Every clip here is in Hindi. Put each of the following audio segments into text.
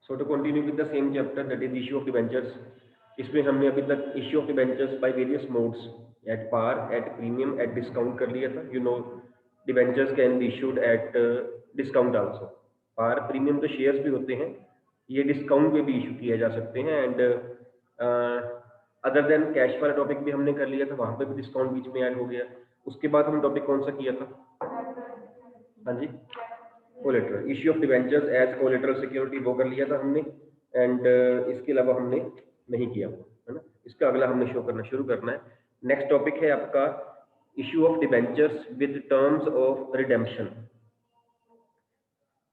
So to continue with the same chapter that is issue of debentures, इसमें हमने अभी तक issue of debentures by various modes at par, at premium, at discount कर लिया था। You know debentures can be issued at discount also. Par premium तो शेयर्स भी होते हैं, ये डिस्काउंट पे भी इशू किए जा सकते हैं। एंड अदर देन कैश वाला टॉपिक भी हमने कर लिया था, वहां पे भी डिस्काउंट बीच में ऐड हो गया। उसके बाद हम टॉपिक कौन सा किया था? हाँ जी, collateral, issue of debentures as collateral security, वो कर लिया था हमने। एंड इसके अलावा हमने नहीं किया, है ना। इसका अगला हमने शो करना शुरू करना है। नेक्स्ट टॉपिक है आपका issue of debentures with terms of redemption.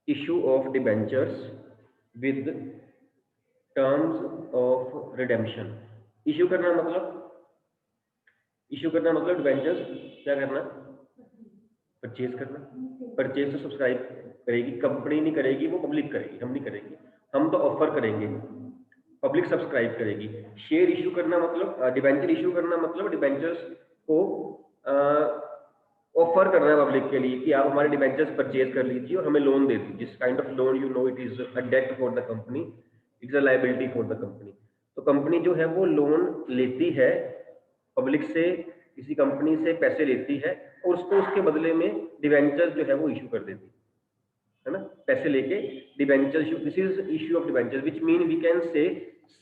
Issue of debentures with terms of redemption. Issue करना मतलब डिबेंचर्स क्या करना? परचेज करना। परचेज तो सब्सक्राइब करेगी कंपनी, नहीं करेगी, वो पब्लिक करेगी, हम नहीं करेंगे। हम तो ऑफर करेंगे, पब्लिक सब्सक्राइब करेगी। शेयर इशू करना मतलब, डिबेंचर इशू करना मतलब डिबेंचर्स को ऑफर करना है पब्लिक के लिए कि आप हमारे डिबेंचर्स परचेज कर लीजिए और हमें लोन दे दीजिए। जिस kind of loan, you know, it is a debt for the company, it is a liability for the company. तो कंपनी जो है वो लोन लेती है पब्लिक से, किसी कंपनी से पैसे लेती है और उसको उसके बदले में डिबेंचर जो है वो इशू कर देती है ना। पैसे लेके debenture issue, this is issue of debenture, which mean we can say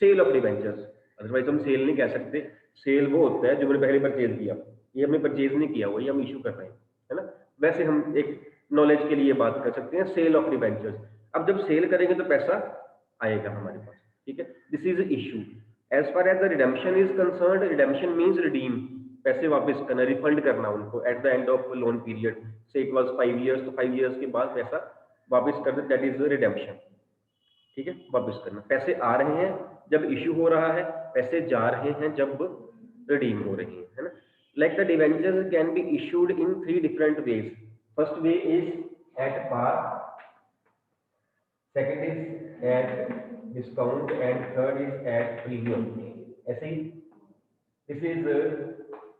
sell of debentures. Otherwise हम सेल नहीं कह सकते। सेल वो होता है जो मैंने पहले परचेज किया, ये हमने परचेज नहीं किया, वही हम इशू कर रहे हैं, है ना। वैसे हम एक नॉलेज के लिए बात कर सकते हैं, सेल ऑफ डिबेंचर्स। अब जब सेल करेंगे तो पैसा आएगा हमारे पास, ठीक है। This is issue. As far as the redemption is concerned, redemption means redeem, पैसे वापस करना, रिफंड करना उनको at the end of loan period. Say it was 5 years, तो 5 इयर्स के बाद पैसा वापस कर दे, दैट इज रिडेम्पशन, ठीक है। वापस करना, पैसे आ रहे हैं जब इशू हो रहा है, पैसे जा रहे हैं जब रिडीम हो रही है ना। Like the debentures can be issued in 3 different ways. First way is at par, second is at discount and third is at premium. ऐसे ही this is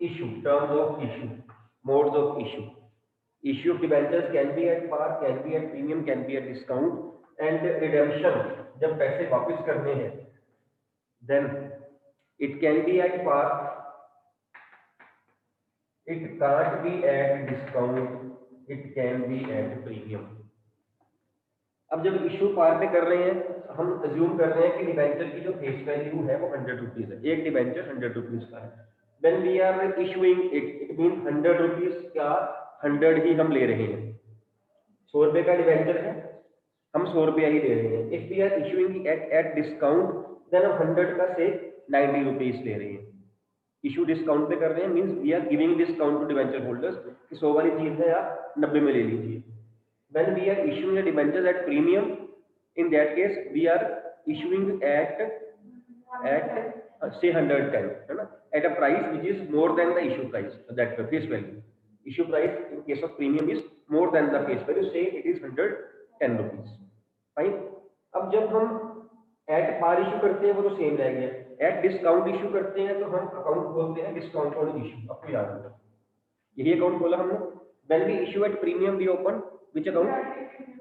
issue, terms of issue, modes of issue. Issue of debentures can be at par, can be at premium, can be at discount. And redemption, जब पैसे वापस करने हैं, then it can be at par, it can't B at discount, it can be at premium. अब जब इशू पार पे कर रहे हैं, हम अज्यूम कर रहे हैं कि डिबेंचर की जो फेस वैल्यू है वो 100 रुपीज है, एक डिबेंचर 100 रुपीज का है। When we are issuing it, it mean 100 rupees का 100 ही हम ले रहे हैं। 100 रुपए का डिबेंचर है, हम 100 रुपया ही दे रहे हैं। If we are issuing at discount, then हम 100 का से 90 रुपीज ले रहे हैं। इशू डिस्काउंट पे कर रहे हैं, means we are giving discount to debenture holders कि 100 वाली चीज है आप 90 में ले लीजिए। When we are issuing a debentures at premium, in that case we are issuing at say 110, है ना, at a price which is more than the issue price, that the face value. Issue price in case of premium is more than the face value, say it is 110 rupees. Fine. अब जब हम at par issue करते हैं वो तो सेम रह गया। at discount issue करते हैं तो हम अकाउंट खोलते हैं डिस्काउंट ऑन इशू, आपको याद होगा यही अकाउंट खोला हमने। When we issue at premium we open which account?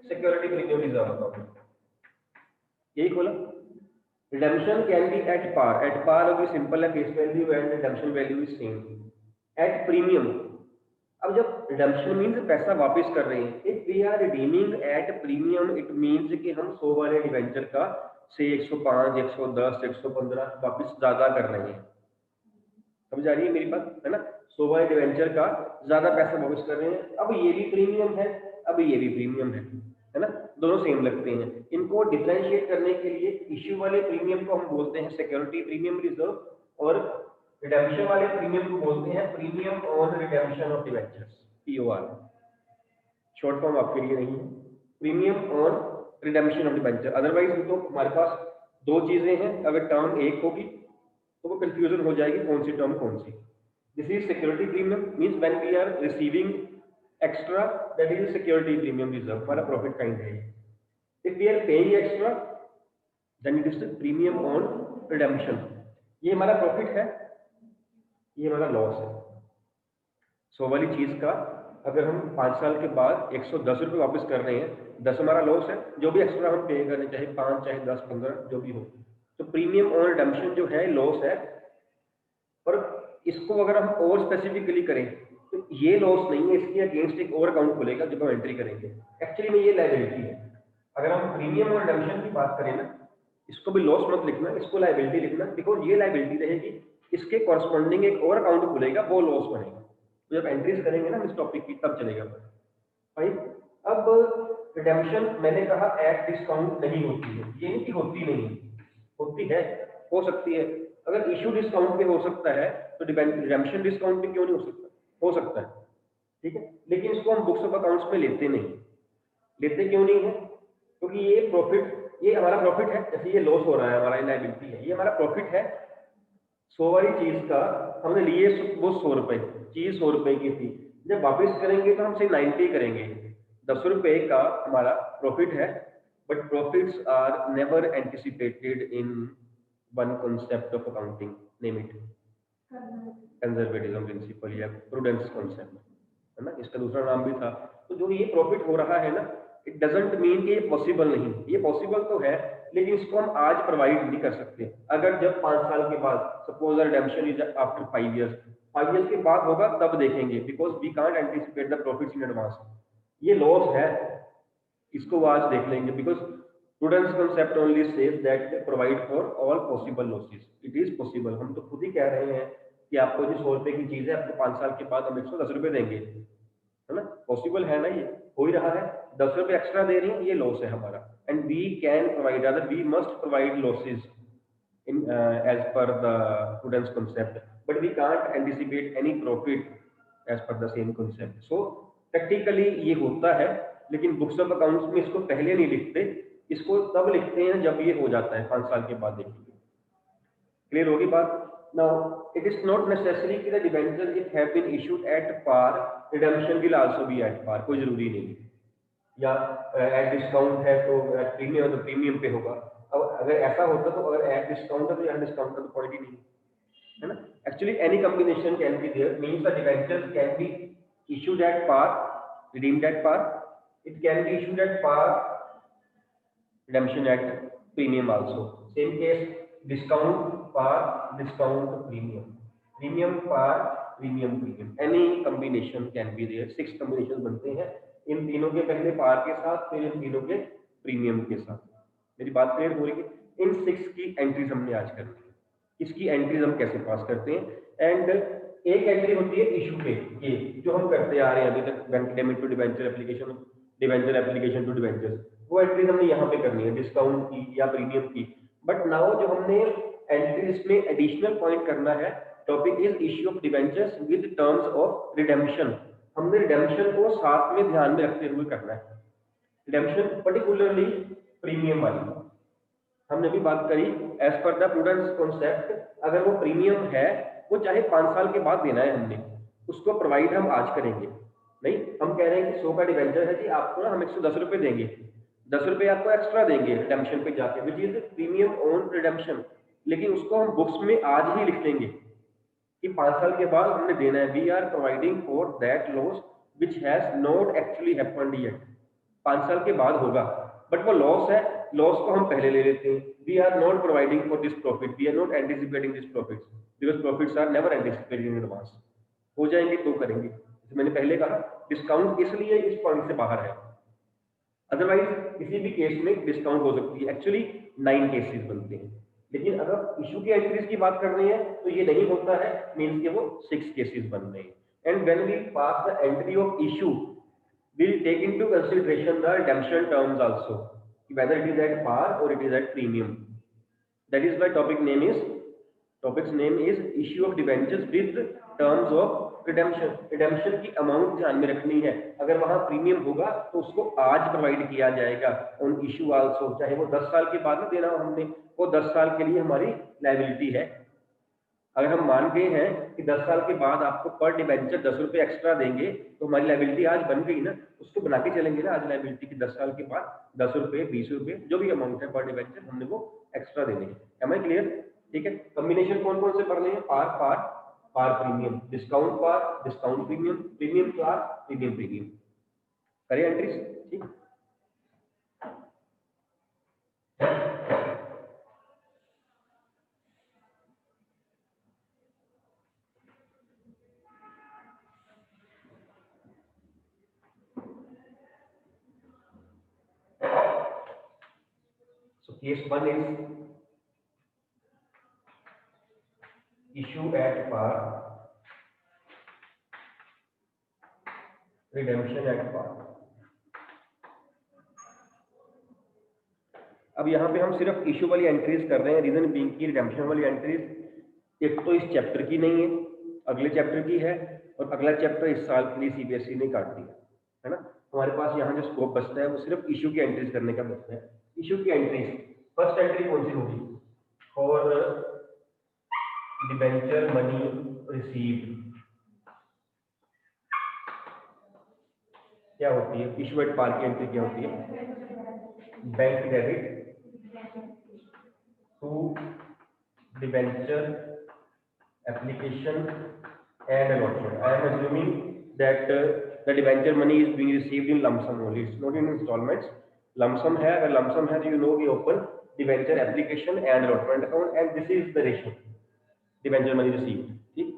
Security premium reserve account, यही खोला। Redemption can be at par, at par अभी सिंपल है, face value and redemption value is same. At premium, अब जब रिडेम्पशन मींस पैसा वापस कर रहे हैं, if we are redeeming at premium it means कि हम 100 वाले डिबेंचर का से 105, 110, 115 वापस ज्यादा कर रहे हैं। समझ आ रही है मेरी बात, है ना। 100 वाले डिबेंचर का ज्यादा पैसा वापस कर रहे हैं। अब ये भी प्रीमियम है, अब ये भी प्रीमियम है ना, दोनों सेम लगते हैं। इनको डिफरेंशिएट करने के लिए इश्यू वाले प्रीमियम को हम बोलते हैं सिक्योरिटी प्रीमियम रिजर्व और रिडेम्पशन वाले प्रीमियम को बोलते हैं premium on redemption of debentures, POR. Short form आपके लिए नहीं है, premium on redemption of debenture. Otherwise तो हमारे पास दो चीजें हैं, अगर टर्म एक होगी तो वो कंफ्यूजन हो जाएगी कौन सी टर्म कौन सी। This is security premium, means when we are receiving extra, that is security premium reserve, हमारा प्रॉफिट काइंड है। If we are paying extra then it is premium on redemption. ये हमारा प्रॉफिट है, ये हमारा लॉस है। 100 वाली चीज का अगर हम 5 साल के बाद 110 रुपये वापस कर रहे हैं, 10 हमारा लॉस है, जो भी एक्स्ट्रा हम पे करें, चाहे 5 चाहे 10 15 जो भी हो, तो प्रीमियम ऑन रिडम्पशन जो है लॉस है। पर इसको अगर हम और स्पेसिफिकली करें तो ये लॉस नहीं है, इसके अगेंस्ट एक और अकाउंट खुलेगा जब हम एंट्री करेंगे। एक्चुअली में ये लायबिलिटी है। अगर हम प्रीमियम और रिडम्पशन की बात करें ना, इसको भी लॉस मत लिखना, इसको लायबिलिटी लिखना, बिकॉज ये लायबिलिटी रहेगी, इसके कॉरस्पॉन्डिंग एक और अकाउंट खुलेगा, वो लॉस बनेगा। तो जब एंट्रीज करेंगे ना इस टॉपिक की तब चलेगा भाई। अब रिडेम्पशन मैंने कहा एट डिस्काउंट नहीं होती है, ये नहीं कि होती नहीं है, होती है, हो सकती है। अगर इशू डिस्काउंट पे हो सकता है तो रिडेम्पशन डिस्काउंट पे क्यों नहीं हो सकता? हो सकता है, ठीक है, लेकिन इसको हम बुक्स ऑफ अकाउंट्स में लेते नहीं। लेते क्यों नहीं है? क्योंकि ये प्रॉफिट, ये हमारा प्रॉफिट है, जैसे ये लॉस हो रहा है हमारा, लायबिलिटी है, ये हमारा प्रॉफिट है। 100 वाली चीज का हमने लिए वो 100 रुपए, चीज 100 रुपए की थी, जब वापस करेंगे तो हम सिर्फ 90 करेंगे। 10 रुपए का हमारा प्रॉफिट है, but profits are never anticipated in one concept of accounting, name it conservatism principle या प्रूडेंस कॉन्सेप्ट, है ना, इसका दूसरा नाम भी था। तो जो ये प्रॉफिट हो रहा है ना, इट डजंट मीन कि ये पॉसिबल नहीं, ये पॉसिबल तो है, लेकिन इसको हम आज प्रोवाइड नहीं कर सकते। अगर जब 5 साल के बाद, suppose redemption is after 5 years, 5 years के बाद होगा तब देखेंगे, because we can't anticipate the profits in advance. ये लॉस है, इसको आज देख लेंगे, because prudence concept only says that provide for all possible losses. It is possible, हम तो खुद ही कह रहे हैं कि आपको जो 100 रुपए की चीज है, आपको 5 साल के बाद हम 110 रुपए देंगे, है ना, पॉसिबल है ना, ये हो ही रहा है। 10 रुपए एक्स्ट्रा दे रहे हैं, ये लॉस है हमारा, and we can provide, other we must provide losses in as per the prudence concept, but we can't anticipate any profit as per the same concept. So practically ये होता है, लेकिन बुक्स ऑफ अकाउंट्स में इसको पहले नहीं लिखते, इसको तब लिखते हैं जब ये हो जाता है 5 साल के बाद। देखेंगे, क्लियर होगी बात? Now it is not necessary कि the debenture if have been issued at par, redemption will also be at par, कोई जरूरी नहीं है। या एट डिस्काउंट है तो प्रीमियम है तो प्रीमियम पे होगा। अब अगर ऐसा होता तो अगर एट डिस्काउंट है तो यहाँ डिस्काउंट का तो पॉइंट ही नहीं है ना। Actually any combination can be there, means the debentures can be issued at par, redeemed at par, it can be issued at par, redemption at premium also. Same case, discount par, discount premium, premium par, premium premium. Any combination can be there. 6 combinations बनते हैं, इन तीनों के पहले पार के साथ, फिर इन तीनों के प्रीमियम के साथ। मेरी बात क्लियर हो रही है? इन 6 की एंट्रीज हमने आज करनी है, इसकी एंट्रीज हम कैसे पास करते हैं। एंड एक एंट्री होती है इशू पे, ये जो हम करते आ रहे हैं अभी तक, bank payment to debenture application, debenture application to debenture, वो एंट्रीज हमने यहाँ पे करनी है, डिस्काउंट की या प्रीमियम की। बट नाउ जो हमने एंट्रीज में एडिशनल पॉइंट करना है, topic is issue of debentures with terms of redemption. हमने रिडेम्पशन को साथ में ध्यान में रखते हुए करना है, रिडेम्पशन पर्टिकुलरली प्रीमियम वाली हमने भी बात करी। As per the prudence concept, अगर वो प्रीमियम है, वो चाहे 5 साल के बाद देना है हमने, उसको प्रोवाइड हम आज करेंगे नहीं। हम कह रहे हैं कि 100 का डिबेंचर है जी, आपको ना हम 110 रुपए देंगे, 10 रुपए आपको एक्स्ट्रा देंगे रिडेम्पशन पे जाके, which is premium on redemption, लेकिन उसको हम बुक्स में आज ही लिख लेंगे कि 5 साल के बाद हमने देना है। We are providing for that loss which has not actually happened yet, 5 साल के बाद होगा, बट वो लॉस है, लॉस को हम पहले ले लेते हैं। We are not providing for this profit, we are not anticipating this profits, because profits are never anticipated in advance. हो जाएंगे तो करेंगे, जैसे मैंने पहले कहा, डिस्काउंट इसलिए इस पॉइंट से बाहर है, अदरवाइज किसी भी केस में डिस्काउंट हो सकती है। एक्चुअली 9 केसेस बनते हैं, लेकिन अगर इशू की एंट्रीज की बात कर रहे हैं तो ये नहीं होता है, मीन्स के वो 6 केसेस बन रहे हैं। And when we pass the entry of issue, we'll take into consideration the redemption terms also, whether it is at par or it is at premium. That is why topic's name is issue of debentures with terms of redemption. redemption की अमाउंट ध्यान में रखनी है, अगर वहां प्रीमियम होगा तो उसको आज प्रोवाइड किया जाएगा ऑन इशू आल्सो, चाहे वो 10 साल के बाद में देना हो हमने, वो 10 साल के लिए हमारी लायबिलिटी है। अगर हम मान गए हैं कि 10 साल के बाद आपको पर डिबेंचर 10 रुपए एक्स्ट्रा देंगे, तो हमारी लायबिलिटी आज बन गई ना, उसको बना के चलेंगे ना आज लायबिलिटी की, 10 साल के बाद 10 रुपए 20 रुपए जो भी अमाउंट है पर डिबेंचर हमने वो एक्स्ट्रा देने हैं। Am I clear? ठीक है। कॉम्बिनेशन कौन कौन से पढ़ने हैं? Par par, par premium, discount par, discount premium, premium par, premium premium, करिए एंट्रीज। ठीक, so case 1 is issue at par, redemption at par। अब यहाँ पे हम सिर्फ इशू वाली एंट्रीज कर रहे हैं, रीजन बीइंग की रिडेम्पशन वाली एंट्रीज एक तो इस चैप्टर की नहीं है, अगले चैप्टर की है, और अगला चैप्टर इस साल के लिए सीबीएसई ने काट दिया है ना। हमारे पास यहाँ जो स्कोप बचता है वो सिर्फ इशू की एंट्रीज करने का बचता है। इशू की एंट्रीज, फर्स्ट एंट्री कौन सी होगी? फॉर डिबेंचर मनी रिसीव्ड, क्या होती है? इशू एट पार की एंट्री क्या होती है? Bank debit to debenture application and allotment. I am assuming that the debenture money is being received in lump sum only. It's not in installments. Lump sum है, अगर lump sum है तो you know we open debenture application and allotment account and this is the ratio debenture money received. ठीक,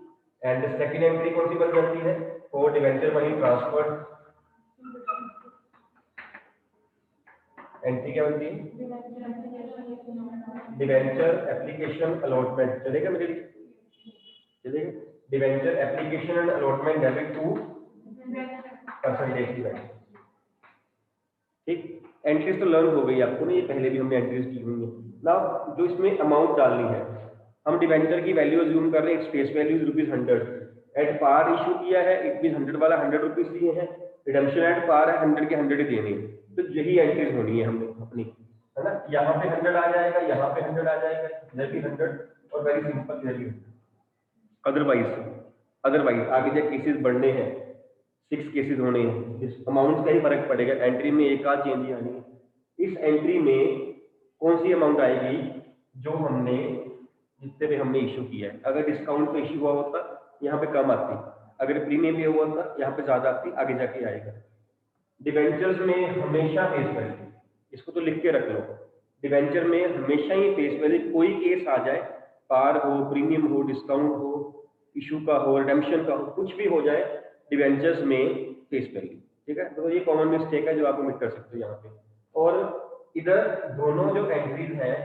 and the second entry कौन सी बन जाती है? For debenture money transferred, entry क्या बनती है? डिवेंचर एप्लीकेशन अलॉटमेंट, चलेगा मेरे लिए? चलेगा। Debenture application and allotment debit to percentage की वैल्यू। ठीक, एंट्रीज तो लर्न हो गई आपको ना, ये पहले भी हमने एंट्रीज की हुई है ना। जो इसमें अमाउंट डालनी है, हम डिवेंचर की वैल्यू अज्यूम कर रहे हैं, face value ₹100, at par issue किया है, इट मीन 100 वाला 100 रुपीज लिए हैं, रिडेम्पशन एट पार है, 100 के 100 ही देने हैं, तो यही एंट्रीज होनी है हमने अपनी, है ना। यहाँ पे 100 आ जाएगा, यहाँ पे 100 आ जाएगा, इधर भी 100 और वेरी सिंपल इधर भी 100। अदरवाइज आगे जब केसेस बढ़ने हैं, 6 केसेस होने हैं, इस अमाउंट का ही फर्क पड़ेगा, एंट्री में एक आध चेंज आनी है। इस एंट्री में कौन सी अमाउंट आएगी? जो हमने जितने पे हमने इशू किया है। अगर डिस्काउंट पे इशू हुआ होता यहाँ पे कम आती, अगर प्रीमियम पे हुआ था यहाँ पे ज्यादा आती, आगे जाके आएगा। डिवेंचर्स में हमेशा फेस वैल्यू, इसको तो लिख के रख लो, डिवेंचर में हमेशा ही फेस वैल्यू, कोई केस आ जाए, पार हो, प्रीमियम हो, डिस्काउंट हो, इशू का हो, रिडेम्पशन का हो, कुछ भी हो जाए, डिवेंचर्स में फेस वैल्यू। ठीक है, तो ये कॉमन मिस्टेक है जो आप मिट कर सकते हो यहाँ पे। और इधर दोनों जो एंट्रीज हैं,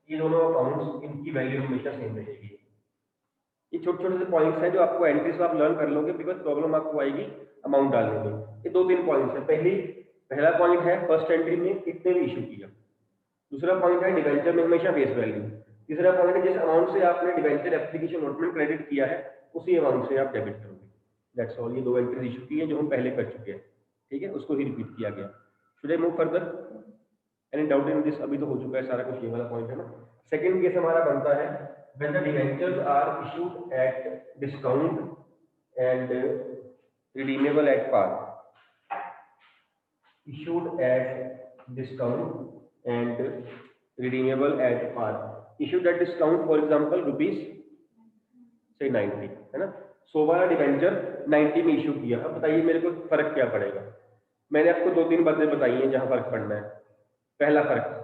ये दोनों अकाउंट्स, इनकी वैल्यू हमेशा सेम रहेगी। ये छोटे छोटे से पॉइंट्स हैं जो आपको एंट्रीज आप लर्न कर लोगे, बिकॉज प्रॉब्लम आपको आएगी अमाउंट डालने में। ये 2-3 पॉइंट्स है। पहला पॉइंट है फर्स्ट एंट्री में कितने भी इशू किया, दूसरा पॉइंट है डिवेंचर में हमेशा फेस वैल्यू, तीसरा पॉइंट है जिस अमाउंट से आपने डिवेंचर एप्लीकेशन अलॉटमेंट क्रेडिट किया है उसी अमाउंट से आप डेबिट करोगे। That's all. ये 2 एंट्रीज इशू की है जो हम पहले कर चुके हैं। ठीक है, उसको ही रिपीट किया गया। Should I move further? Any doubt in this? अभी तो हो चुका है सारा कुछ, ये वाला पॉइंट है ना। सेकंड केस हमारा बनता है when the debentures are issued at discount and redeemable at par. Issued at discount and redeemable at par. Issued at discount, for example, rupees say 90, है ना। 100 वाला डिवेंचर 90 में इशू किया। अब बताइए मेरे को फर्क क्या पड़ेगा? मैंने आपको 2-3 बातें बताई हैं जहां फर्क पड़ना है। पहला फर्क,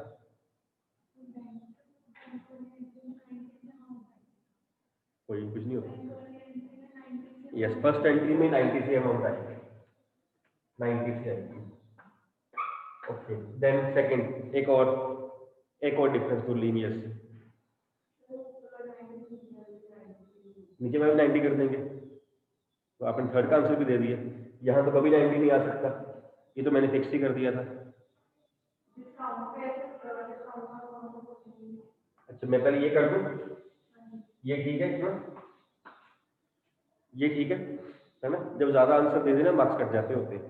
कोई कुछ नहीं होता। यस, फर्स्ट एंट्री में 90 से अमाउंट आएगी, 90 से आएगी। ओके, देन सेकंड एक और डिफरेंस तो लीनियस, नीचे में 90 कर देंगे तो आपने थर्ड का आंसर भी दे दिया। यहाँ तो कभी 90 नहीं आ सकता, ये तो मैंने फिक्स ही कर दिया था। अच्छा, मैं पहले ये कर दूं, ये ठीक है ना, ये ठीक है ना। जब ज्यादा आंसर दे देना मार्क्स कट जाते होते हैं।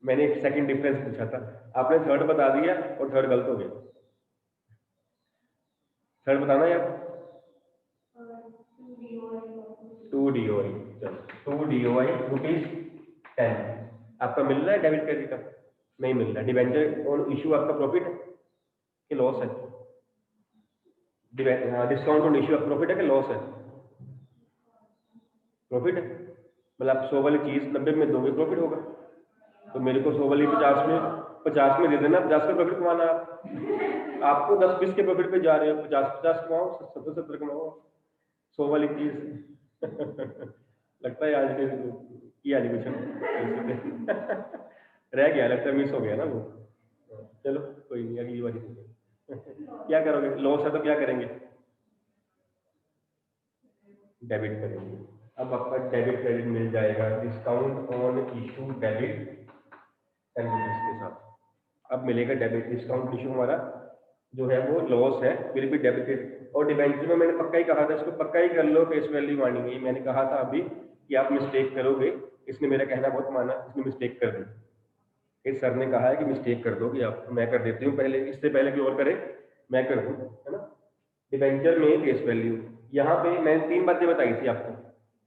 मैंने एक सेकंड डिफरेंस पूछा था, आपने थर्ड बता दिया और थर्ड गलत हो गया। थर्ड बताना यार। 2 DOI, चलो 2 DOI ₹10 आपका मिल रहा है डेबिट क्रेडिट का? नहीं मिल रहा। डिवेंचर ऑन इशू आपका प्रॉफिट है कि लॉस है? डिस्काउंट ऑन इशू आपका प्रॉफिट है कि लॉस है? प्रॉफिट है, मतलब आप 100 वाली चीज़ 90 में दोगे प्रॉफिट होगा, तो मेरे को 100 वाली 50 में दे देना, 50 का प्रॉफिट कमाना आप। आपको 10-20 के प्रॉफिट पे जा रहे हो, 50-50 कमाओ, 70-70 कमाओ 100 वाली चीज़। लगता है आज की एनिमेशन रह गया, लगता है मिस हो गया ना वो। चलो कोई नहीं, अगली बारी क्या करोगे, लॉस है तो क्या करेंगे, डेबिट करेंगे। अब आपका डेबिट क्रेडिट मिल जाएगा, discount on issue debit 10 rupees के साथ। अब मिलेगा डेबिट, डिस्काउंट इशू हमारा जो है वो लॉस है, फिर भी डेबिटेड। और डिबेंचर में मैंने पक्का ही कहा था, इसको पक्का ही कर लो, फेस वैल्यू आनी है। मैंने कहा था अभी कि आप मिस्टेक करोगे, इसने मेरा कहना बहुत माना, इसने मिस्टेक कर दी। इस सर ने कहा है कि मिस्टेक कर दोगे आप, मैं कर देती हूँ पहले, इससे पहले कि और करे मैं कर दूँ, है ना। डिबेंचर में फेस वैल्यू, यहाँ पे मैंने 3 बातें बताई थी आपको।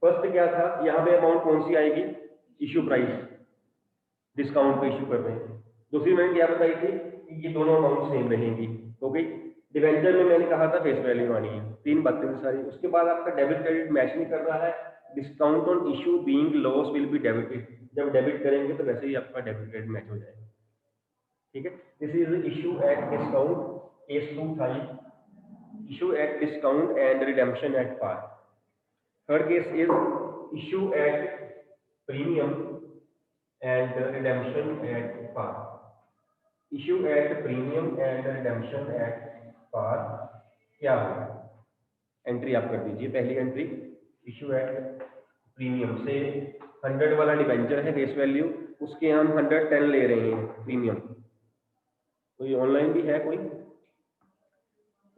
फर्स्ट क्या था, यहाँ पे अमाउंट कौन सी आएगी, इशू प्राइस, डिस्काउंट पे इशू कर रहे हैं। दूसरी मैंने क्या बताई थी कि ये दोनों अमाउंट सेम रहेंगी, हो गई। डिबेंचर में मैंने कहा था फेस वैल्यू आनी है, 3 बातें थी सारी। उसके बाद आपका डेबिट क्रेडिट मैच नहीं कर रहा है, discount on issue being loss will be debited, जब डेबिट करेंगे तो वैसे ही आपका डेबिट क्रेडिट मैच हो जाएगा, ठीक है। This is issue at discount, case 2 था ये, issue at discount and redemption at par. Third case is issue at premium and redemption at par. Issue at premium and redemption at par क्या होगा, एंट्री आप कर दीजिए। पहली एंट्री, इशू एट प्रीमियम से 100 वाला डिबेंचर है फेस वैल्यू, उसके हम 110 ले रहे हैं प्रीमियम। कोई ऑनलाइन भी है, कोई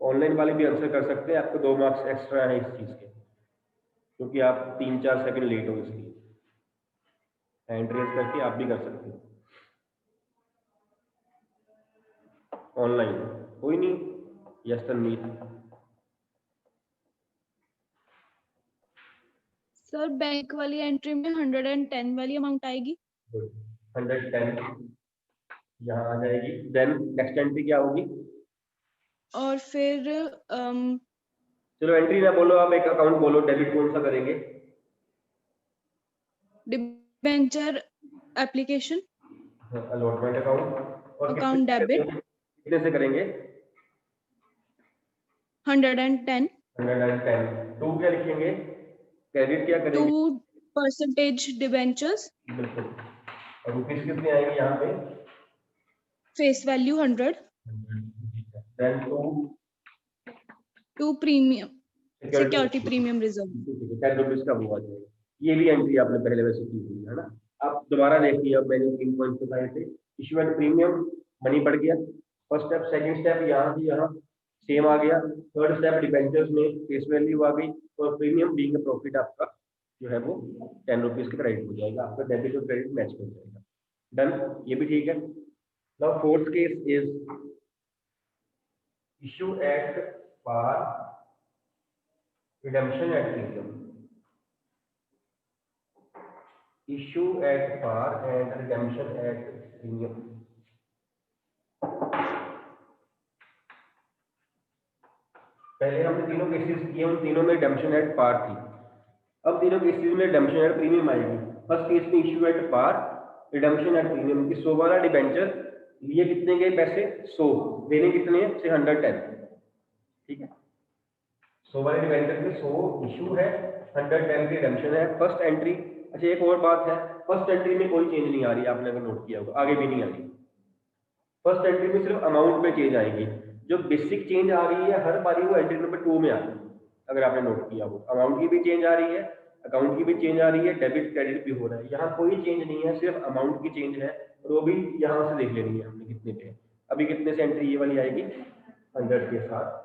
ऑनलाइन वाले भी आंसर कर सकते हैं, आपको 2 मार्क्स एक्स्ट्रा है इस चीज़ के, क्योंकि आप 3-4 सेकंड लेट हो, इसलिए हैंड रेज करके आप भी कर सकते हो ऑनलाइन। कोई नहीं, यस तनवीर। सर बैंक वाली एंट्री में 110 वाली अमाउंट आएगी। 110 यहाँ आ जाएगी। देन नेक्स्ट एंट्री क्या होगी, और फिर चलो एंट्री ना बोलो, आप एक अकाउंट बोलो, डेबिट कौन सा करेंगे, डिबेंचर एप्लीकेशन अलॉटमेंट अकाउंट। और अकाउंट डेबिट कितने से करेंगे, 110। 110। 2 क्या लिखेंगे, क्रेडिट क्या करेंगे, 2% डिबेंचर्स, बिल्कुल। और रुपीस कितने आएंगे यहाँ पे, face value 100, then 2 premium security security premium reserve. 10 rupees का वो आ जाएगा। ये भी एंट्री आपने पहले वैसे की हुई है ना। आप दोबारा देखिए, अब मैंने 3 पॉइंट बताए थे, इशू एंड प्रीमियम मनी बढ़ गया, फर्स्ट स्टेप। सेकंड स्टेप यहाँ से यहाँ सेम आ गया। थर्ड स्टेप डिबेंचर्स में फेस वैल्यू आ गई, और प्रीमियम बीइंग प्रॉफिट आपका जो है वो 10 रुपीज का क्रेडिट हो जाएगा, आपका डेबिट और क्रेडिट मैच कर जाएगा। डन, ये भी ठीक है। Now fourth case is issue at par, redemption at premium. Issue at par and redemption at premium. पहले हमने तीनों केसेस किए, उन तीनों में रिडेम्पशन एट पार थी। अब तीनों केसेस में रिडेम्पशन एट प्रीमियम आएगी। फर्स्ट केस में issue at par, redemption at premium की 100 वाला डिबेंचर लिए कितने गए पैसे, 100, देने कितने हैं, से 110, ठीक है। 100 वाले डिबेंचर में 100 इशू है, 110 की रिडेम्पशन है, फर्स्ट एंट्री। अच्छा एक और बात है, फर्स्ट एंट्री में कोई चेंज नहीं आ रही, आपने अगर नोट किया होगा, आगे भी नहीं आ रही। फर्स्ट एंट्री में सिर्फ अमाउंट में चेंज आएगी, जो बेसिक चेंज आ रही है हर बारी वो एंट्री नंबर 2 में आ रही है, अगर आपने नोट किया हो। अमाउंट की भी चेंज आ रही है, अकाउंट की भी चेंज आ रही है, डेबिट क्रेडिट भी हो रहा है। यहाँ कोई चेंज नहीं है, सिर्फ अमाउंट की चेंज है, और वो भी यहाँ से देख लेनी है हमने कितने पे। अभी कितने से एंट्री ये वाली आएगी, 100 के साथ।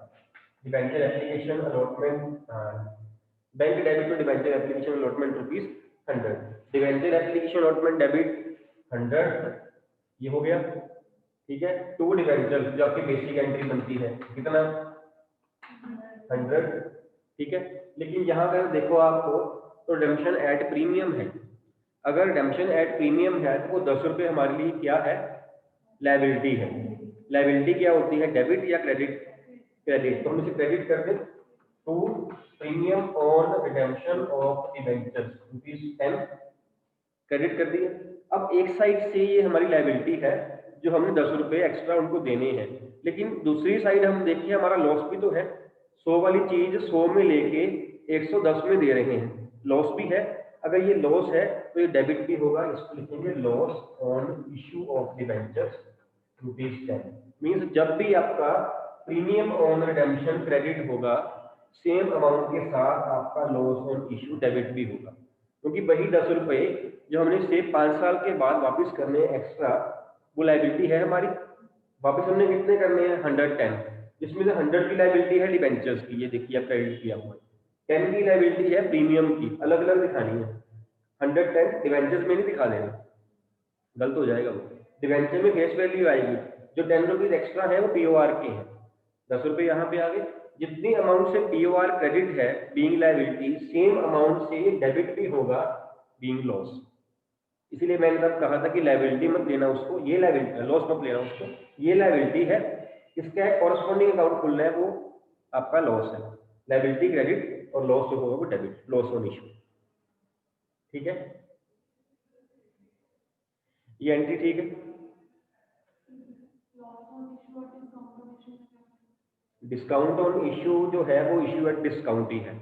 Debenture application allotment, bank debit to debenture application allotment ₹100, debenture application allotment debit 100, ये हो गया, ठीक है। 2 डिबेंचर जो आपकी बेसिक एंट्री बनती है, कितना, 100, ठीक है। लेकिन यहाँ पर देखो आपको, तो रिडेम्पशन एट प्रीमियम है। अगर रिडेम्पशन एट प्रीमियम है तो वो 10 रुपये हमारे लिए क्या है, लायबिलिटी है। लायबिलिटी क्या होती है, डेबिट या क्रेडिट, क्रेडिट। तो हम इसे क्रेडिट कर दें, to premium on redemption of debentures ₹10 credit कर दिया। अब एक साइड से ये हमारी लायबिलिटी है जो हमने 10 रुपये एक्स्ट्रा उनको देने हैं, लेकिन दूसरी साइड हम देखिए हमारा लॉस भी तो है। 100 वाली चीज 100 में लेके 110 में दे रहे हैं, लॉस भी है। अगर ये लॉस है तो ये डेबिट भी होगा, इसको लिखेंगे loss on issue of debentures ₹10। Means जब भी आपका प्रीमियम ऑन रिडेम्पशन क्रेडिट होगा, सेम अमाउंट के साथ आपका लॉस ऑन इशू डेबिट भी होगा, क्योंकि वही 10 रुपये जो हमने से 5 साल के बाद वापस करने हैं एक्स्ट्रा, वो लायबिलिटी है हमारी। वापस हमने कितने करने हैं? 110, जिसमें से 100 की लायबिलिटी है डिबेंचर्स की, ये देखिए आप क्रेडिट किया हुआ है। 10 की लायबिलिटी है प्रीमियम की, अलग अलग दिखानी है। 110 डिबेंचर्स में नहीं दिखा देना, गलत हो जाएगा वो। डिबेंचर में फेस वैल्यू आएगी, जो 10 रुपीज एक्स्ट्रा है वो पीओआर के हैं, 10 रुपये यहाँ पे आ गए। जितनी अमाउंट से पीओआर क्रेडिट है बीइंग लायबिलिटी, सेम अमाउंट से डेबिट भी होगा बीइंग लॉस। इसीलिए मैंने तब कहा था कि लायबिलिटी मत लेना उसको, ये लायबिलिटी, लॉस मत लेना उसको, ये लायबिलिटी है, इसका कॉरस्पॉन्डिंग अकाउंट खुलना है, वो आपका लॉस है। लायबिलिटी क्रेडिट और लॉस जो होगा वो डेबिट, लॉस ऑन इशू। ठीक है, ये एंट्री ठीक है। डिस्काउंट ऑन इशू जो है वो इशू एट डिस्काउंट ही है।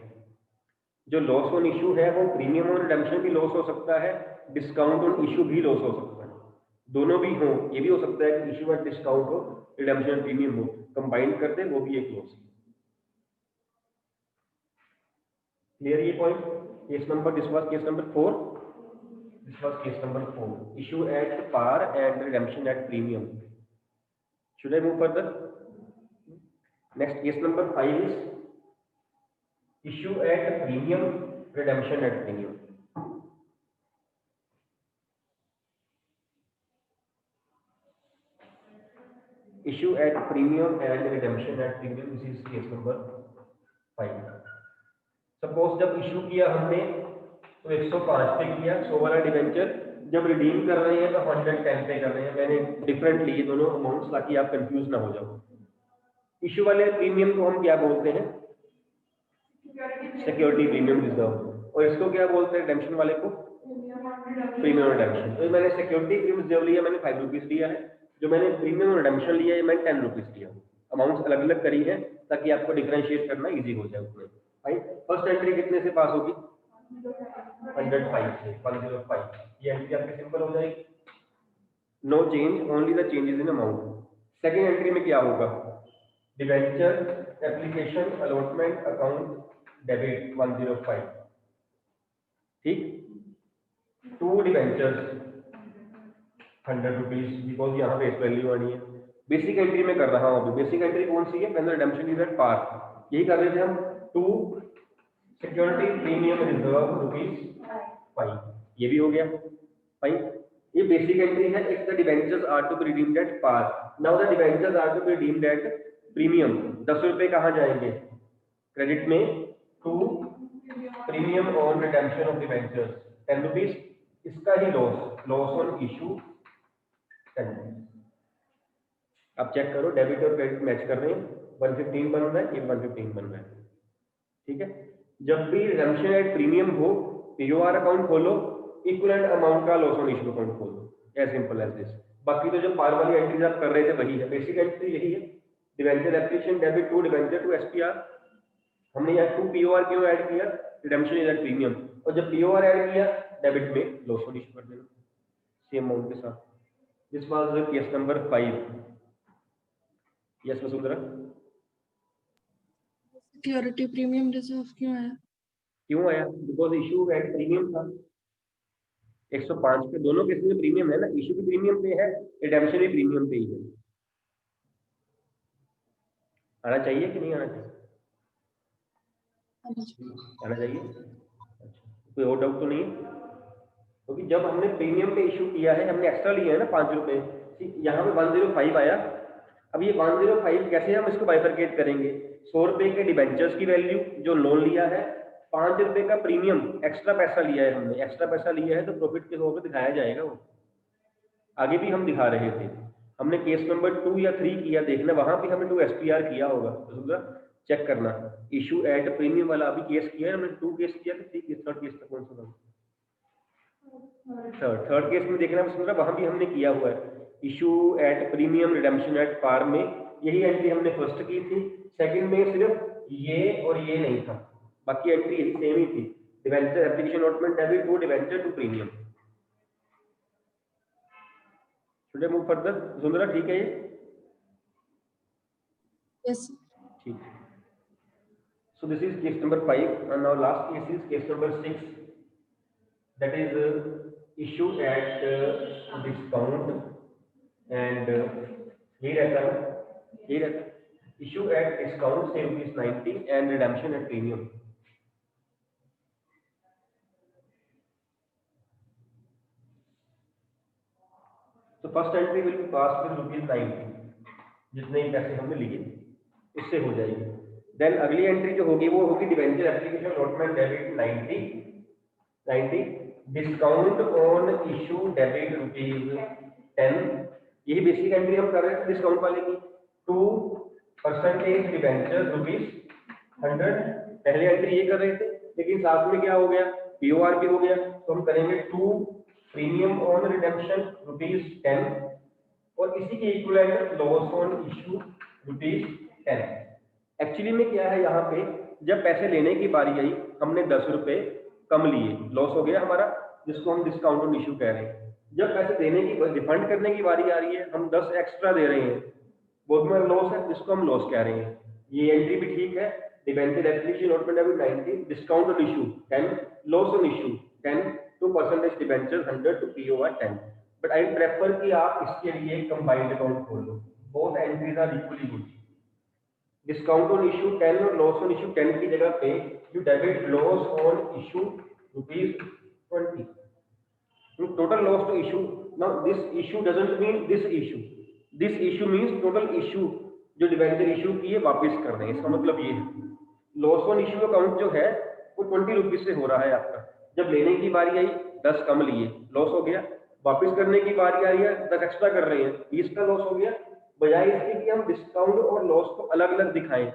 जो लॉस ऑन इशू है वो प्रीमियम ऑन रिडेम्पशन भी लॉस हो सकता है, डिस्काउंट ऑन इशू भी लॉस हो सकता है, दोनों भी हो। ये भी हो सकता है कि इशू एट डिस्काउंट हो, रिडेम्पशन प्रीमियम हो, कंबाइन करते वो भी एक लॉस है। क्लियर ये point? Case number, this was case number 4, this was case number 4, issue at par and redemption at premium. Should I move further? Next case number 5 is issue at premium, redemption at premium. Issue at premium and redemption at premium, this is case number 5. Suppose जब इशू किया हमने तो 105 पे किया, 100 वाला डिवेंचर, जब रिडीम कर रहे हैं तो 110 पे कर रहे हैं। मैंने डिफरेंट लिए दोनों अमाउंट्स ताकि आप कंफ्यूज ना हो जाओ। इशू वाले प्रीमियम को हम क्या बोलते हैं? Security premium reserve. और इसको क्या बोलते हैं रिडेम्पशन वाले को? Premium redemption. तो मैंने सिक्योरिटी प्रीमियम रिजर्व लिया, मैंने 5 रुपीज लिया है। जो मैंने प्रीमियम रिडेम्पशन लिया है मैंने 10 रुपीज लिया। अमाउंट्स अलग अलग करी है ताकि आपको डिफरेंशिएट करना इजी हो जाए उसमें। भाई फर्स्ट एंट्री कितने से पास होगी? 105 से, 105। ये एंट्री आपकी सिंपल हो जाएगी, no change, only the changes in amount. Second entry में क्या होगा? Debenture application allotment account debit 105। ठीक, 2 डिवेंचर्स 100 रुपीज, बिकॉज यहाँ फेस वैल्यू आनी है। बेसिक एंट्री में कर रहा हूँ अभी। बेसिक एंट्री कौन सी है? When the redemption is at par, यही कर रहे थे हम। 2 सिक्योरिटी प्रीमियम रिजर्व ₹5, ये भी हो गया। फाइन, ये बेसिक एंट्री है। If the debentures are to be redeemed at par, now the debentures are to be redeemed at premium. 10 रुपए कहाँ जाएंगे? क्रेडिट में। 2 premium on redemption of debentures 10 rupees, इसका ही loss, loss on issue 10 rupees. आप चेक करो डेबिट और क्रेडिट मैच कर रहे हैं, 115 बन रहा है, ये 115 बन रहा है। ठीक है, जब भी रिडेम्पशन एट प्रीमियम हो, पीओआर अकाउंट खोलो, इक्विवेलेंट अमाउंट का लॉस ऑन इशू अकाउंट खोलो, एज सिंपल एज दिस। बाकी तो जो पार वाली एंट्रीज आप कर रहे थे वही है, बेसिक एंट्री यही है। Debenture application debit 2 debenture to SPR. हमने यहाँ 2 पीओआर क्यों ऐड किया? रिडेम्पशन इज एट प्रीमियम, और जब पीओआर ऐड किया डेबिट में लॉस ऑन इशू कर देना सेम अमाउंट के साथ। This was case number 5। Yes Vasundhara? Security premium reserve क्यों है? क्यों आया? बिकॉज इशू एट प्रीमियम था। 105 पे दोनों केस में प्रीमियम है ना, इशू भी प्रीमियम पे है, रिडेम्पशन भी प्रीमियम पे ही है। आना चाहिए कि नहीं आना चाहिए? आना चाहिए। अच्छा, कोई और डाउट तो नहीं है? क्योंकि जब हमने प्रीमियम पे इशू किया है, हमने एक्स्ट्रा लिया है ना 5 रुपए, यहाँ पे 105 आया। अब ये 105 कैसे हम इसको बाइफरकेट करेंगे? 100 रुपए के डिबेंचर्स की वैल्यू जो लोन लिया है, 5 रुपए का प्रीमियम एक्स्ट्रा पैसा लिया है हमने, एक्स्ट्रा पैसा लिया है तो प्रॉफिट के तौर पे दिखाया जाएगा। वो आगे भी हम दिखा रहे थे, हमने केस नंबर 2 या 3 किया, देखना वहां पे हमने 2 एसपीआर किया होगा। चेक करना। इशू एट प्रीमियम वाला अभी केस किया है हमने, 2 केस किया था, 3 केस, थर्ड केस था कौन सा था? थर्ड केस में देखना समझ वहां भी हमने किया हुआ है issue at premium redemption at par में, यही एंट्री हमने फर्स्ट की थी। सेकंड में सिर्फ ये और ये नहीं था, बाकी एंट्री यही सेम ही थी, debenture application allotment debit to debenture to premium. Should I move further Sundara, ठीक है ये? Yes. ठीक है। So this is case number 5 and now last case is case number 6, that is issue at discount and यही रहता है, यही रहता है issue at discount say ₹90 and redemption at premium। तो first entry will be pass with ₹90, जितने ही पैसे हमने लिए उससे हो जाएगी। देन अगली एंट्री जो होगी वो होगी debenture application allotment debit 90 discount on issue debit ₹10। यही बेसिक एंट्री हम कर रहे थे डिस्काउंट वाले की, 2% डिवेंचर ₹100। पहले एंट्री ये कर रहे थे, लेकिन साथ में क्या हो गया, पीओआर भी हो गया, तो हम करेंगे 2 प्रीमियम ऑन रिडेम्पशन ₹10 और इसी के equivalent loss on issue ₹10। Actually में क्या है, यहाँ पे जब पैसे लेने की बारी आई हमने 10 रुपए कम लिए, लॉस हो गया हमारा, जिसको हम डिस्काउंट ऑन इशू कह रहे हैं। जब पैसे देने की रिफंड करने की बारी आ रही है, हम 10 एक्स्ट्रा दे रहे हैं, वो भी लॉस है, जिसको हम लॉस कह रहे हैं। ये एंट्री भी ठीक है, debenture application allotment debit 90 discount on issue 10 loss on issue 10 2% debenture 100 to POR 10। But I prefer कि आप इसके लिए कंबाइंड अकाउंट खोल लो, both entries are equally good. Discount on issue 10 और लॉस ऑन इशू 10 की जगह पे you debit loss on issue ₹20। Total loss to issue, now this issue doesn't mean this issue means total issue जो डिवेंचर इशू की है वापस कर रहे हैं, इसका मतलब ये है। लॉस ऑन इशू अकाउंट जो है वो ₹20 से हो रहा है आपका। जब लेने की बारी आई 10 कम लिए, लॉस हो गया, वापस करने की बारी आई है 10 एक्स्ट्रा कर रहे हैं, 20 का लॉस हो गया। बजाय इसके कि हम डिस्काउंट और लॉस को अलग अलग दिखाएं,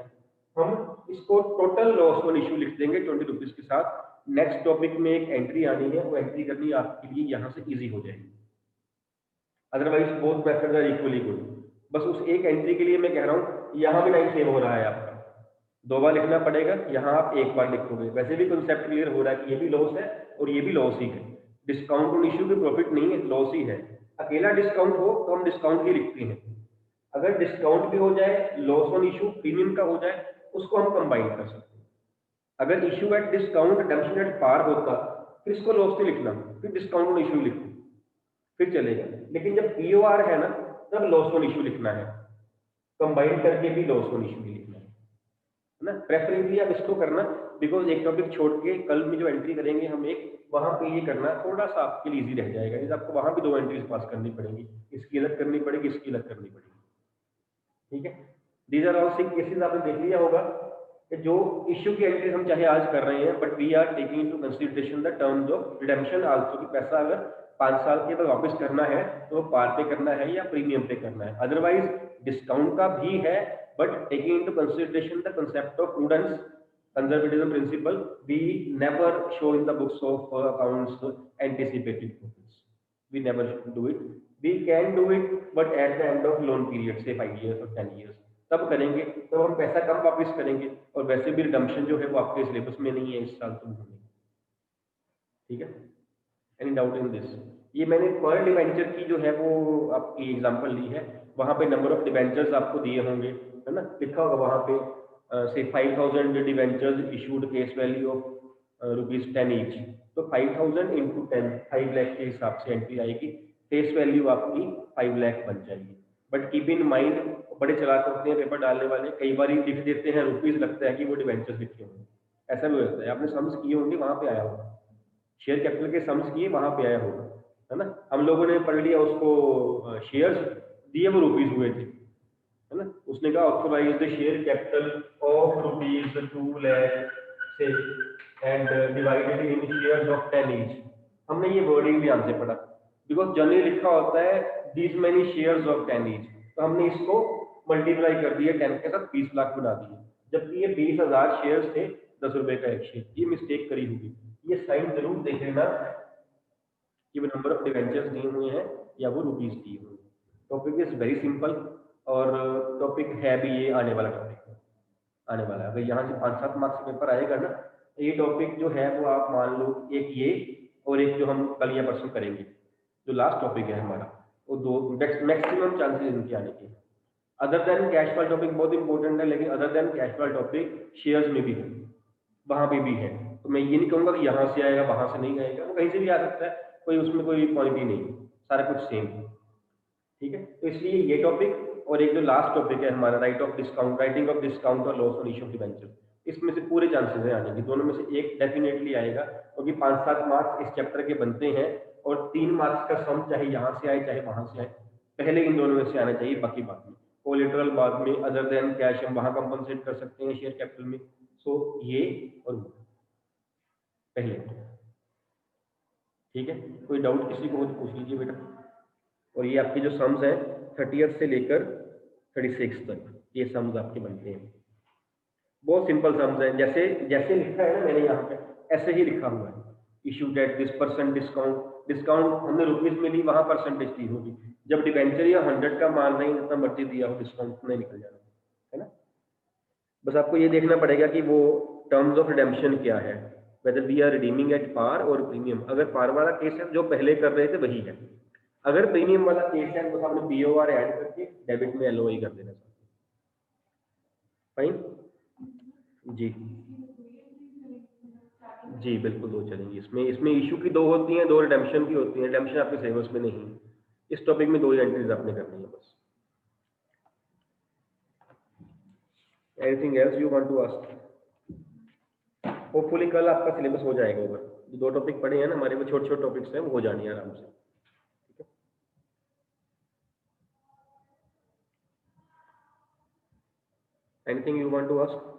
हम इसको टोटल लॉस ऑन इशू लिख देंगे ₹20 के साथ। नेक्स्ट टॉपिक में एक एंट्री आनी है, वो एंट्री करनी आपके लिए यहाँ से इजी हो जाएगी। Otherwise both method are equally good. बस उस एक एंट्री के लिए मैं कह रहा हूँ यहाँ भी 9 सेव हो रहा है आपका, 2 बार लिखना पड़ेगा, यहाँ आप 1 बार लिखोगे। वैसे भी कंसेप्ट क्लियर हो रहा है कि ये भी लॉस है और ये भी लॉस ही है। डिस्काउंट ऑन इशू की प्रॉफिट नहीं है, लॉस ही है। अकेला डिस्काउंट हो तो हम डिस्काउंट ही लिखते हैं, अगर डिस्काउंट भी हो जाए, लॉस ऑन इशू प्रीमियम का हो जाए, उसको हम कंबाइन कर सकते हैं। अगर issue at discount redemption at par होता फिर इसको लॉस नहीं लिखना, फिर डिस्काउंट ऑन इशू लिखो, फिर चलेगा। लेकिन जब पीओआर है ना, तब लॉस ऑन इशू लिखना है, कंबाइन करके भी लॉस ऑन इशू भी लिखना है ना। प्रेफरेबली आप इसको करना, बिकॉज एक टॉपिक छोड़ के कल में जो एंट्री करेंगे हम एक, वहां पे ये करना थोड़ा सा आपके लिए इजी रह जाएगा। इस आपको वहां भी 2 एंट्रीज पास करनी पड़ेंगी, इसकी अलग करनी पड़ेगी, इसकी अलग करनी पड़ेगी, ठीक है। दीज आर ऑल 6 केसेस आपने देख लिया होगा कि जो इश्यू की एंट्री हम चाहे आज कर रहे हैं, but we are taking into consideration the terms of redemption also, कि पैसा अगर 5 साल के बाद वापस करना है तो पार पे करना है या प्रीमियम पे करना है। अदरवाइज डिस्काउंट का भी है, but taking into consideration the concept of prudence conservatism principle, we never show in the books of accounts anticipated profits. We never do it. We can do it, but at the end of loan period, say 5 years or 10 years, तब करेंगे, तो हम पैसा कम वापस करेंगे। और वैसे भी रिडम्पशन जो है वो आपके सिलेबस में नहीं है इस साल, तो होने, ठीक है। Any doubt in this? ये मैंने पर डिवेंचर की जो है वो आपकी एग्जांपल ली है, वहां पे नंबर ऑफ डिवेंचर्स आपको दिए होंगे, है ना, लिखा होगा वहां पे से 5000 debentures issued face value of ₹10 each, तो 5000 इंटू 10 5 लाख के हिसाब से एंट्री आएगी, फेस वैल्यू आपकी 5 लाख बन जाएगी। बट कीप इन माइंड, बड़े चलाक होते हैं पेपर डालने वाले, कई बार लिख देते हैं रुपीज, लगता है कि वो डिवेंचर्स लिखे होंगे, ऐसा भी होता है। आपने सम्स किए होंगे, वहां पे आया होगा, शेयर कैपिटल के सम्स किए वहां पे आया होगा, है ना। हम लोगों ने पढ़ लिया उसको, शेयर्स दिए वो रुपीज हुए थे, है ना। उसने कहा authorize the share capital of ₹2 lakh से and divided in shares of 10 each. हमने ये वर्डिंग ध्यान से पढ़ा, बिकॉज जनरली लिखा होता है these many shares of 10 each, तो हमने इसको मल्टीप्लाई कर दिया 10 के साथ, 20 लाख बना दिए। जबकि ये 20,000 शेयर थे, 10 रुपए का एक शेयर। ये मिस्टेक करी होगी, ये साइन जरूर देख लेना कि वो नंबर ऑफ डिवेंचर्स दिए हुए हैं या वो रुपीज दिए हुए हैं। टॉपिक इज वेरी सिंपल, और टॉपिक है भी ये आने वाला टॉपिक आने वाला है। अगर यहाँ से 5-7 मार्क्स का पेपर आएगा ना, तो ये टॉपिक जो है वो आप मान लो, एक ये और एक जो हम कल या परसों करेंगे, जो लास्ट टॉपिक है हमारा, वो दो मैक्सिमम चांसेस इनके आने के। अदर देन कैश वाला टॉपिक बहुत इंपॉर्टेंट है, लेकिन अदर देन कैश वाला टॉपिक शेयर्स में भी है, वहां पे भी है। तो मैं ये नहीं कहूंगा कि यहाँ से आएगा वहां से नहीं आएगा, वो कहीं से भी आ सकता है, कोई उसमें कोई पॉइंट ही नहीं, सारा कुछ सेम है। ठीक है, तो इसलिए ये टॉपिक और एक जो लास्ट टॉपिक है हमारा write off discount, writing off discount और loss on issue of debenture, इसमें से पूरे चांसेस हैं आने के, दोनों में से एक डेफिनेटली आएगा, क्योंकि 5-7 मार्क्स इस चैप्टर के बनते हैं, और 3 मार्क्स का सम चाहे यहाँ से आए चाहे वहां से आए, पहले इन दोनों में से आना चाहिए, बाकी बाद में कोलेटरल बाद में, अदर देन कैश हम वहां कंपनसेट कर सकते हैं शेयर कैपिटल में। सो ये और वो पहले। ठीक है, कोई डाउट किसी को हो तो पूछ लीजिए बेटा। और ये आपके जो सम्स हैं 30th से लेकर 36 तक, ये सम्स आपके बनते हैं, बहुत सिंपल सम्स हैं, जैसे जैसे लिखा है ना मैंने यहाँ पे, ऐसे ही लिखा हुआ है। Issued at this percent discount, discount हमने रुपीज में ली, वहां परसेंटेज दी होगी। जब डिबेंचर या 100 का मान रहे हैं, जितना मर्जी दिया हो, डिस्काउंट नहीं निकल जाना है ना। बस आपको ये देखना पड़ेगा कि वो टर्म्स ऑफ रिडेम्पशन क्या है, whether we are redeeming at par और प्रीमियम। अगर पार वाला केस है जो पहले कर रहे थे वही है, अगर प्रीमियम वाला केस है तो हमने पीओआर ऐड करके डेबिट में एलओआई कर देना। फाइन जी, जी बिल्कुल दो चलेंगी इसमें। इसमें इशू की दो होती हैं, दो रिडेम्पशन की होती हैं। रिडेम्पशन आपके सिलेबस में नहीं है, इस टॉपिक में दो ही एंट्रीज आपने करनी है बस। Anything else you want to ask? Hopefully कल आपका सिलेबस हो जाएगा ओवर, जो दो टॉपिक पढ़े हैं ना हमारे, वो छोटे छोटे टॉपिक्स हैं, वो हो जानी है आराम से। ठीक है, anything you want to ask?